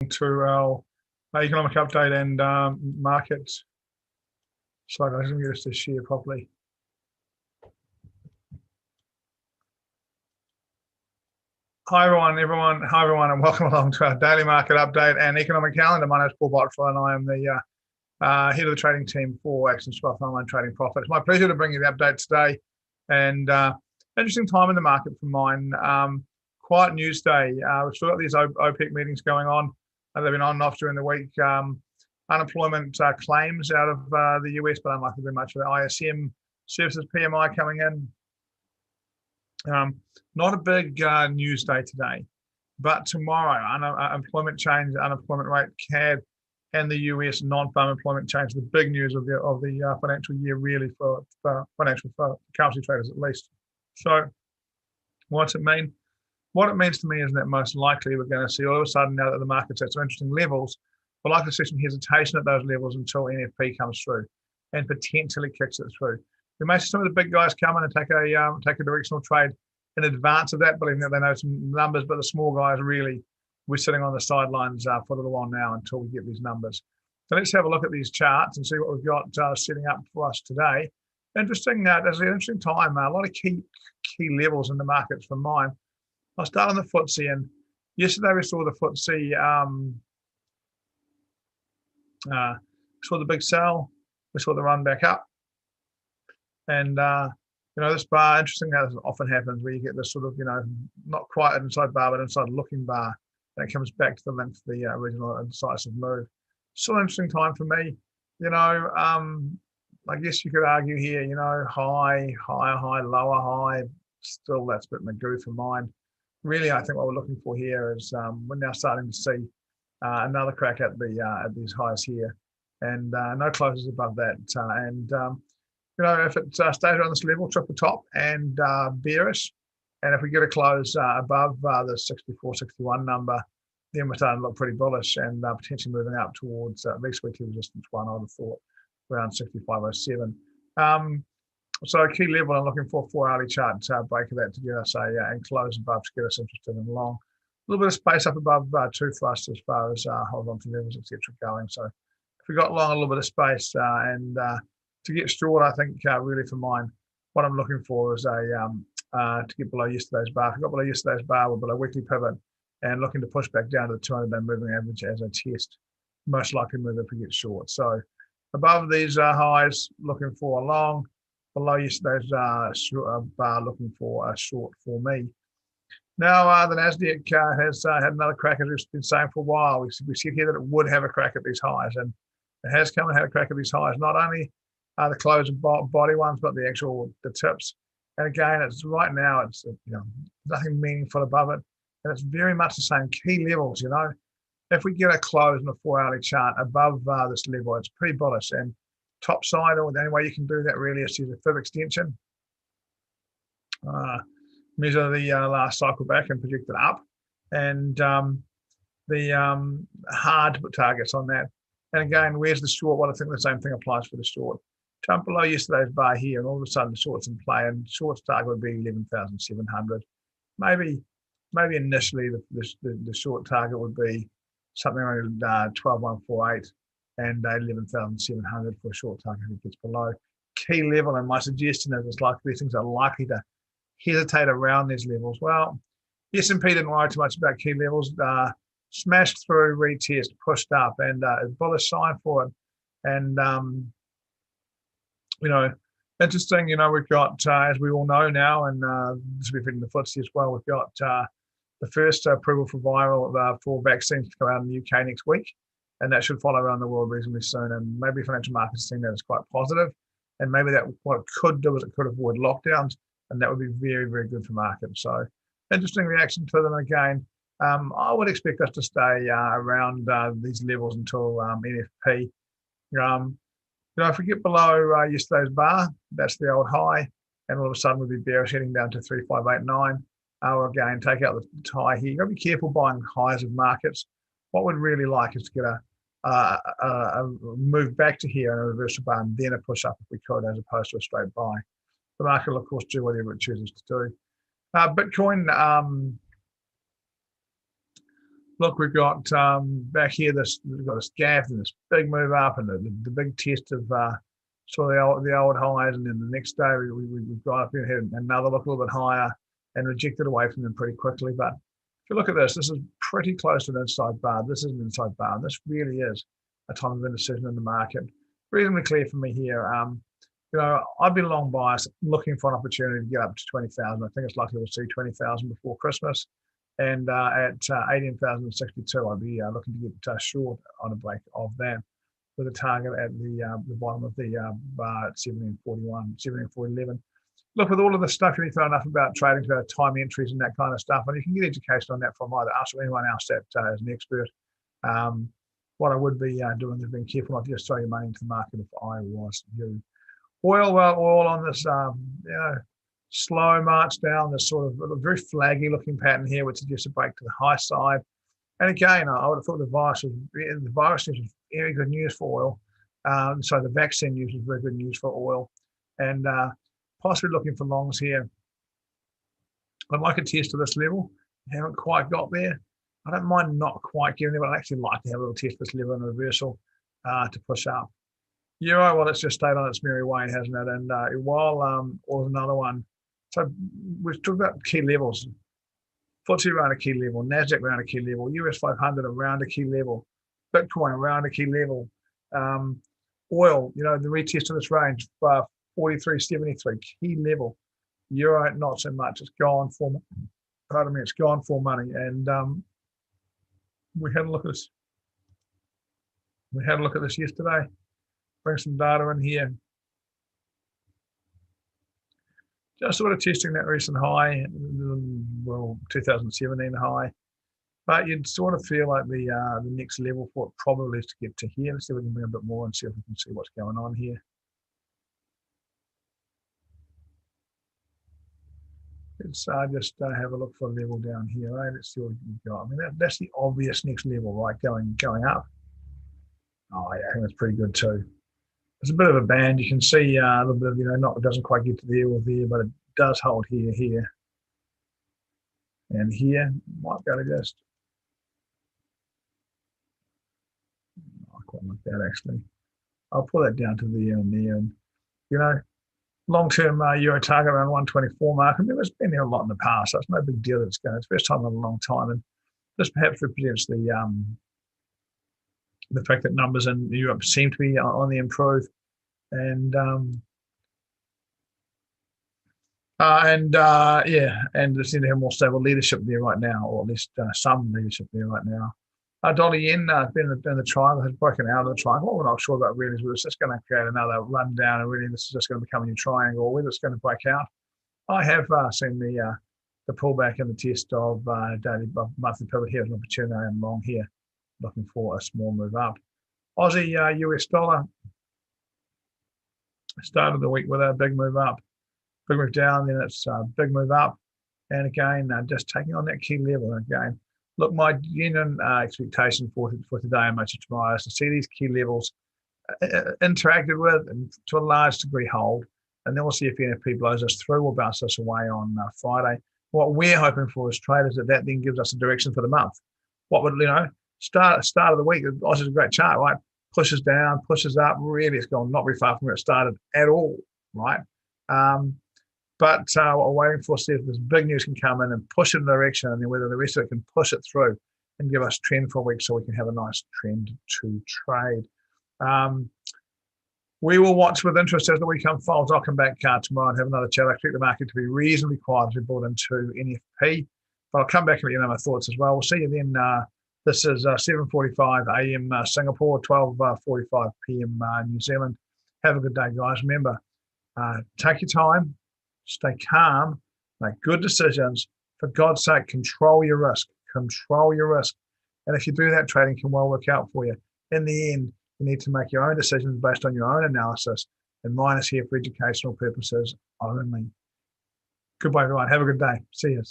to our economic update and market. Sorry guys, let me get us to share properly. Hi everyone, and welcome along to our daily market update and economic calendar. My name is Paul Botfill and I am the head of the trading team for Access Wealth Online Trading Profit. It's my pleasure to bring you the update today, and interesting time in the market for mine. Quiet news day. We've still got these OPEC meetings going on. They've been on and off during the week. Unemployment claims out of the US, but unlikely to be much of the ISM services PMI coming in. Not a big news day today, but tomorrow, unemployment change, unemployment rate, CAD, and the US non-farm employment change, the big news of the financial year, really for currency traders at least. So, what's it mean? What it means to me is that most likely we're going to see all of a sudden, now that the market's at some interesting levels, we're likely to see some hesitation at those levels until NFP comes through and potentially kicks it through. We may see some of the big guys come in and take a directional trade in advance of that, believing that they know some numbers, but the small guys really, we're sitting on the sidelines for a little while now until we get these numbers. So let's have a look at these charts and see what we've got setting up for us today. Interesting, there's an interesting time, a lot of key levels in the markets for mine. I'll start on the FTSE, and yesterday we saw the FTSE, saw the big sell, we saw the run back up, and this bar, interesting how this often happens where you get this sort of, not quite an inside bar, but inside looking bar, and it comes back to the length of the original decisive move. Still an interesting time for me, I guess you could argue here, high, lower high, still that's a bit magoo for mine. Really, I think what we're looking for here is we're now starting to see another crack at these highs here, and no closes above that. If it stays around this level, triple top and bearish, and if we get a close above the 64, 61 number, then we're starting to look pretty bullish and potentially moving up towards at least weekly resistance one. I would have thought around 65.07. So a key level I'm looking for 4-hourly chart break of that to get us and close above to get us interested in long. A little bit of space up above 2 for us as far as horizontal levels, etc. going. So if we got long, a little bit of space and to get short, I think really for mine, what I'm looking for is to get below yesterday's bar. If we got below yesterday's bar, we're below weekly pivot and looking to push back down to the 200-day moving average as a test. Most likely move if we get short. So above these highs, looking for a long. Below yesterday's bar, looking for a short for me. Now, the Nasdaq has had another crack, as we've been saying for a while. We said here that it would have a crack at these highs, and it has come and had a crack at these highs. Not only the close and body ones, but the tips. And again, it's right now, it's nothing meaningful above it, and it's very much the same key levels. If we get a close in a 4-hourly chart above this level, it's pretty bullish. And top side, or the only way you can do that really is to use a fib extension. Measure the last cycle back and project it up, and the hard to put targets on that. And again, where's the short? Well, I think the same thing applies for the short. Jump below yesterday's bar here, and all of a sudden the short's in play, and short's target would be 11,700. Maybe initially the short target would be something around 12,148. And 11,700 for a short target if it gets below. Key level, and my suggestion is it's likely these things are likely to hesitate around these levels. Well, S&P didn't worry too much about key levels. Smashed through, retest, pushed up, and a bullish sign for it. And interesting. We've got, as we all know now, and this will be fitting the FTSE as well. We've got the first approval for viral for vaccines to come out in the UK next week. And that should follow around the world reasonably soon. And maybe financial markets seeing that as quite positive. And maybe that what it could do is it could avoid lockdowns, and that would be very, very good for markets. So interesting reaction to them again. I would expect us to stay around these levels until NFP. If we get below yesterday's bar, that's the old high, and all of a sudden we'll be bearish heading down to 3589. Again, take out the high here. You've got to be careful buying highs of markets. What we'd really like is to get a move back to here and a reversal bar, and then a push up if we could, as opposed to a straight buy. The market will, of course, do whatever it chooses to do. Bitcoin Look, we've got back here we've got this gap and this big move up and the big test of sort of the old highs, and then the next day we've got up here, had another look a little bit higher and rejected away from them pretty quickly. But if you look at this is pretty close to an inside bar. This is an inside bar. This really is a time of indecision in the market. Reasonably clear for me here. I've been long biased, looking for an opportunity to get up to 20,000. I think it's likely we'll see 20,000 before Christmas. And at 18,062, I'd be looking to get short on a break of that, with a target at the bottom of the bar at 1741, 17,411. Look, with all of this stuff, you need to know enough about trading, about time entries and that kind of stuff, and you can get education on that from either us or anyone else that is an expert. What I would be doing is being careful not to just throw your money into the market if I was you. Oil on this, slow march down, this sort of very flaggy looking pattern here, which suggests a break to the high side. And again, I would have thought the virus news was very good news for oil. So the vaccine news was very good news for oil, and possibly looking for longs here. I'd like a test to this level. Haven't quite got there. I don't mind not quite getting there, but I'd actually like to have a little test this level and reversal to push up. Euro, well, it's just stayed on its merry way, hasn't it? And while was another one. So we've talked about key levels. FTSE around a key level, NASDAQ around a key level, US 500 around a key level, Bitcoin around a key level. Oil, the retest of this range, 43.73, key level. Euro, not so much. It's gone for, it's gone for money. And we had a look at this. We had a look at this yesterday. Bring some data in here. Just sort of testing that recent high, 2017 high. But you'd sort of feel like the next level for it probably is to get to here. Let's see if we can bring a bit more and see if we can see what's going on here. Let's just have a look for a level down here, right? Let's see what we've got. I mean, that's the obvious next level, right? Going up. Oh, yeah, I think that's pretty good too. It's a bit of a band. You can see a little bit of, it doesn't quite get to there or there, but it does hold here, and here. Might be able to just, I quite like that actually. I'll pull that down to there and there, and long-term euro target around 124 mark. I mean, it's been there a lot in the past, so it's no big deal that it's going. It's the first time in a long time, and this perhaps represents the fact that numbers in Europe seem to be on the improve, and they seem to have more stable leadership there right now, or at least some leadership there right now. Dollar yen been in the triangle, has broken out of the triangle. What we're not sure about really is whether it's just going to create another rundown, and really this is just going to become a new triangle, or whether it's going to break out. I have seen the pullback in the test of daily monthly pivot here as an opportunity. I'm long here, looking for a small move up. Aussie US dollar started the week with a big move up, big move down, then it's a big move up, and again just taking on that key level again. Look, my genuine expectation for today and much of tomorrow is to see these key levels interacted with and to a large degree hold, and then we'll see if NFP blows us through or bounce us away on Friday. What we're hoping for as traders is that then gives us a direction for the month. What would, start of the week, Oz is a great chart, right? Pushes down, pushes up, really it's gone not very far from where it started at all, right? But what we're waiting for, see if this big news can come in and push it in a direction, and then whether the rest of it can push it through and give us trend for a week so we can have a nice trend to trade. We will watch with interest as the week unfolds. I'll come back tomorrow and have another chat. I expect the market to be reasonably quiet as we brought into NFP, but I'll come back and let you know my thoughts as well. We'll see you then. This is 7:45 a.m. Singapore, 12:45 p.m. New Zealand. Have a good day, guys. Remember, take your time, stay calm, make good decisions. For God's sake, control your risk. Control your risk. And if you do that, trading can well work out for you. In the end, you need to make your own decisions based on your own analysis. And mine is here for educational purposes only. Goodbye, everyone. Have a good day. See you.